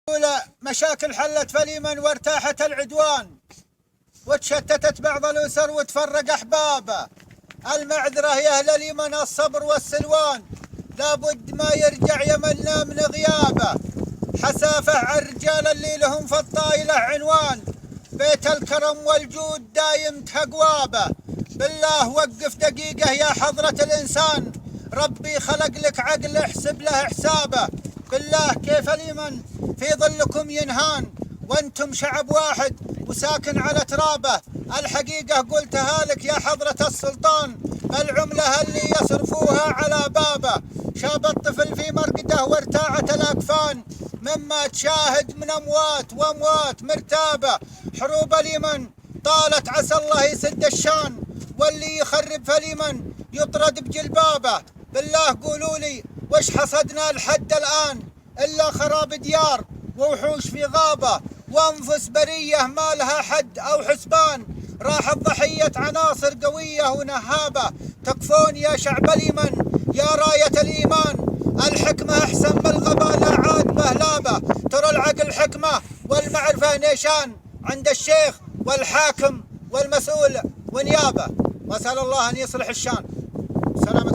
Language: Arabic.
أولى مشاكل حلت فاليمن وارتاحت العدوان، وتشتتت بعض الأسر وتفرق أحبابه. المعذرة يا أهل اليمن الصبر والسلوان، لابد ما يرجع يمننا من غيابه. حسافة على الرجال اللي لهم في الطايلة عنوان، بيت الكرم والجود دايم تهقوابه. بالله وقف دقيقة يا حضرة الإنسان، ربي خلق لك عقل احسب له حسابه. بالله كيف اليمن في ظلكم ينهان، وانتم شعب واحد وساكن على ترابه. الحقيقة قلتها لك يا حضرة السلطان، العملة اللي يصرفوها على بابه. شاب الطفل في مرقده وارتاعت الأكفان، مما تشاهد من أموات وأموات مرتابة. حروب اليمن طالت عسى الله يسد الشان، واللي يخرب في اليمن يطرد بجلبابه. بالله قولوا لي وش حصدنا لحد الآن إلا خراب ديار ووحوش في غابة، وأنفس برية ما لها حد أو حسبان. راحت ضحية عناصر قوية ونهابة. تكفون يا شعب اليمن يا راية الإيمان، الحكمة أحسن من الغباء لا عاد مهلابة. ترى العقل حكمة والمعرفة نيشان، عند الشيخ والحاكم والمسؤول ونيابة. وأسأل الله أن يصلح الشان. سلام.